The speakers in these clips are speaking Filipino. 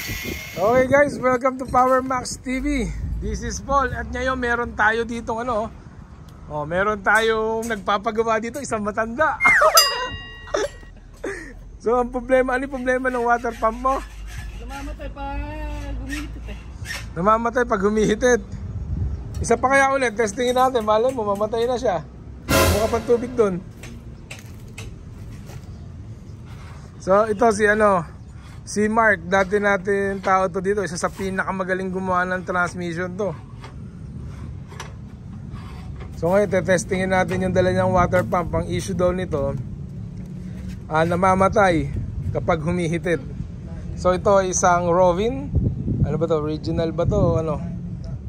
Okay guys, welcome to Power Max TV. This is Paul at ngayon meron tayo dito meron tayong nagpapagawa dito, isang matanda. So ang problema, ano yung problema ng water pump mo? Namamatay pag humihitit Namamatay pag humihitit. Isa pa kaya ulit, testingin natin, malay mo mamatay na siya. Mukha pang tubig doon. So ito si Mark, dati natin tao to dito, isa sa pinakamagaling gumawa ng transmission to. So ngayon, testingin natin yung dala niyang water pump. Ang issue daw nito, namamatay kapag humihitit. So ito ay isang Robin. Ano ba to? Original ba to?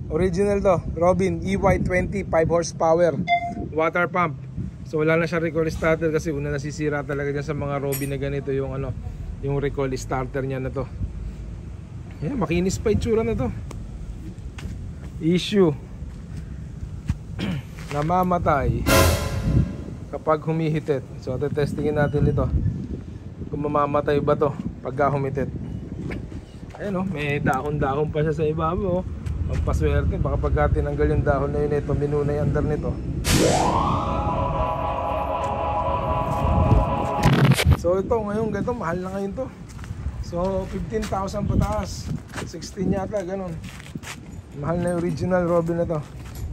Original to. Robin EY20 5 horsepower water pump. So wala na siya recoil starter kasi una nasisira talaga dyan sa mga Robin na ganito yung recoil starter niya na to. Ayan, makinis pa itsura na to. Issue, namamatay kapag humihitit. So testingin natin ito kung mamamatay ba to pagka humitit. Ayan may dahon-dahon pa siya sa ibabaw. Pagpaswerte, baka pagka tinanggal yung dahon na yun, ito minuna yung under nito. So ito ngayon, ganito, mahal na ngayon to. So 15,000 pataas, 16 yata, ganun. Mahal na yung original Robin na to.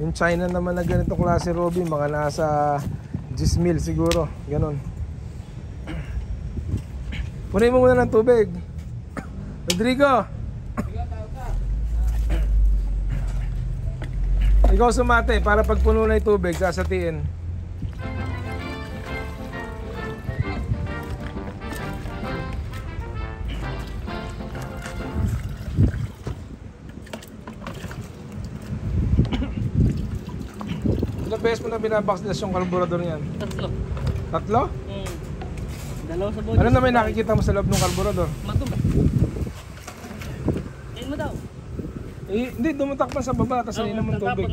Yung China naman na ganito klase Robin, mga nasa 10,000 siguro, ganun. Punin mo muna ng tubig, Rodrigo. Ikaw sumate para pag puno na yung tubig, sasatiin. Ilang beses mo na binabaksdas yung carburetor niyan? Tatlo? Dalawa sa body. Ano na may nakikita mo sa loob ng carburetor? Matog. Ayun mo daw. Hindi, dumutakpan sa baba kasi hindi naman tubig.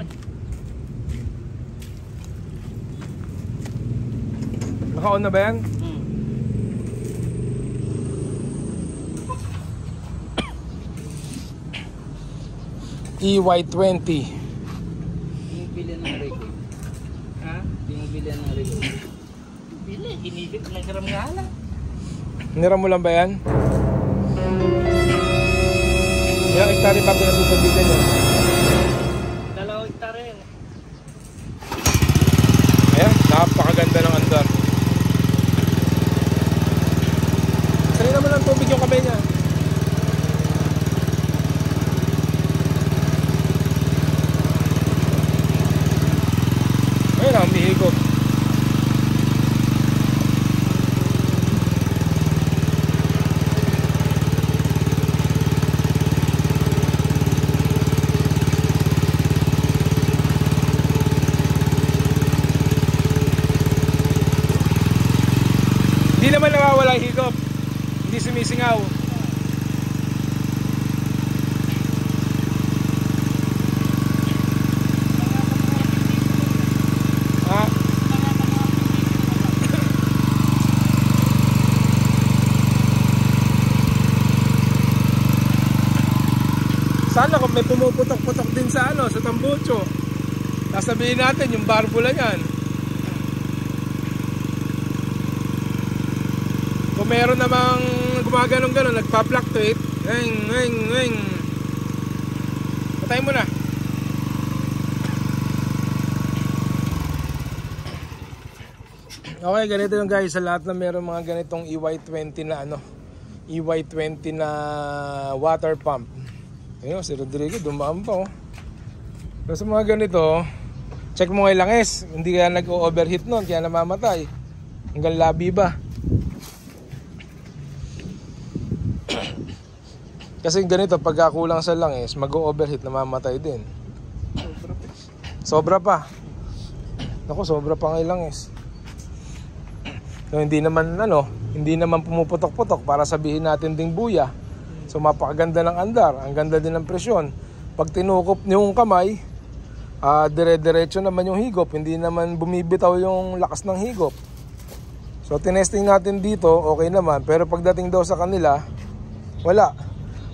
Naka-on na ba yan? EY20. Hindi mo bilhin ng record. Ha? Hindi mo bilhin ng record. Bili, hinigit na nagkaram nga lang. Niram mo lang ba yan? Ilang hektare pa pinatutubigan yan? 2 hektare yan. Ayan, napakaganda ng andar. Sali naman ang tubig yung kamay niya. Ayun, humihigop. Hindi naman nawawala yung higop. Hindi sumisingaw. Sana kung may pumuputok-putok din sa sa tambucho, sasabihin natin yung barbula niyan. Kung meron namang gumaganong-ganon, nagpa-fluctuate, patay mo na. Okay, ganito yung guys, sa lahat na meron mga ganitong EY20 na EY20 na water pump. Ayun, si Rodrigo dumaan pa Pero sa mga ganito, check mo kay langis, hindi kaya nag-overheat nun, kaya namamatay. Hanggang labi ba? Kasi ganito, pagka kulang sa langis, mag-overheat, namamatay din. Sobra pa. Naku, sobra pa ng langis. So, hindi naman pumuputok-putok para sabihin natin ding buya. So mapakaganda ng andar, ang ganda din ng presyon. Pag tinukop niyo yung kamay, dire-diretso naman yung higop, hindi naman bumibitaw yung lakas ng higop. So tinesting natin dito, okay naman, pero pagdating daw sa kanila, wala.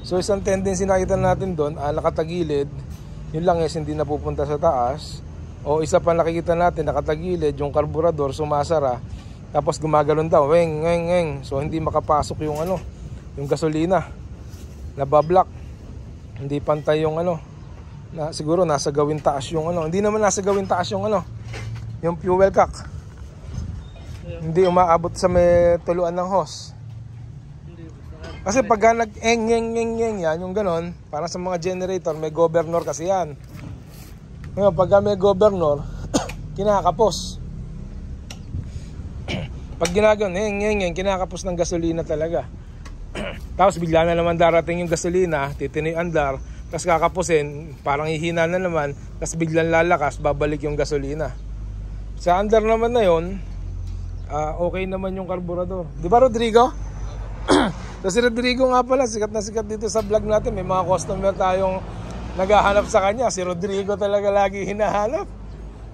So isang tendency nakita natin doon, nakatagilid, yun lang is hindi napupunta sa taas. O isa pa nakikita natin, nakatagilid, yung karburador sumasara, tapos gumagalon daw, weng, weng, weng. So hindi makapasok yung yung gasolina, nabablock. Hindi pantay yung siguro nasa gawin taas yung hindi naman nasa gawin taas yung yung fuel cock. Hindi umaabot sa may tuluan ng hose. Kasi pagka nag-eng-eng-eng-eng yan, yung ganon, para sa mga generator, may governor kasi yan. Ngayon, pagka may governor, kinakapos. Pag ginaganon, eng-eng-eng, kinakapos ng gasolina talaga. Tapos bigla na naman darating yung gasolina, titinoy andar, tapos kakapusin, parang hihina na naman, tapos biglang lalakas, babalik yung gasolina. Sa andar naman na yun, okay naman yung karburador. Di ba, Rodrigo? So si Rodrigo nga pala, sikat na sikat dito sa vlog natin. May mga customer tayong naghahanap sa kanya. Si Rodrigo talaga lagi hinahanap.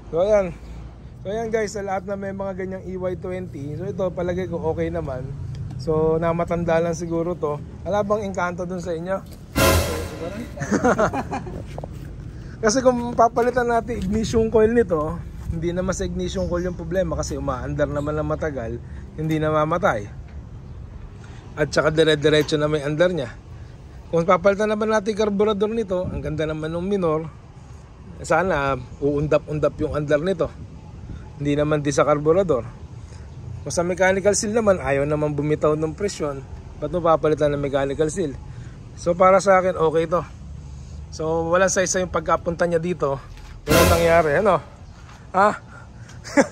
So ayan. So ayan guys, sa lahat na may mga ganyang EY20, so ito palagay ko okay naman. So namatanda lang siguro to. Wala bang engkanto dun sa inyo? Kasi kung papalitan natin ignition coil nito, hindi naman sa ignition coil yung problema kasi umaandar naman na matagal, hindi na mamatay. At saka dire-diretso na may andar niya. Kung papalitan naman natin karburador nito, ang ganda naman ng minor, sana uundap-undap yung andar nito. Hindi naman di sa karburador. Kung sa mechanical seal naman, ayaw naman bumitaw ng presyon, ba't mo papalitan ng mechanical seal? So para sa akin, okay to. So walang sa-isa yung pagkapunta niya dito, walang nangyari, Ha?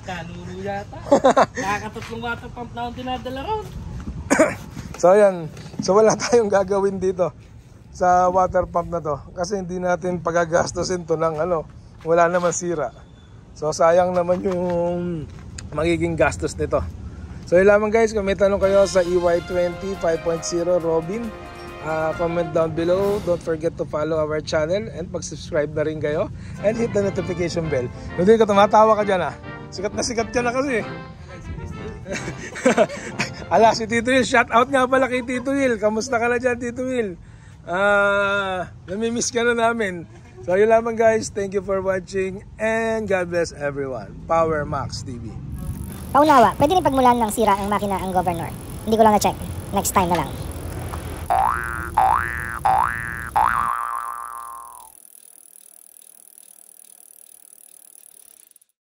Kanuro yata. Nakakatatlong water pump na akong dinadala ron. So ayan, so wala tayong gagawin dito sa water pump na to kasi hindi natin pagagastusin to ng wala naman sira. So sayang naman yung magiging gastos nito. So yun lamang guys, kung may tanong kayo sa EY20 5.0 Robin, comment down below. Don't forget to follow our channel and mag-subscribe na rin kayo and hit the notification bell. Hindi ka tumatawa ka dyan sikat na sikat ka na kasi. Ala, si Tito Will, shout out nga pala kay Tito Will. Kamusta ka na dyan, Tito Will? Namimiss ka na namin. So yun lamang guys, thank you for watching and God bless everyone. Power Max TV. Paunawa, pwede rin pagmulan ng sira ang makina ang governor. Hindi ko lang na-check. Next time na lang.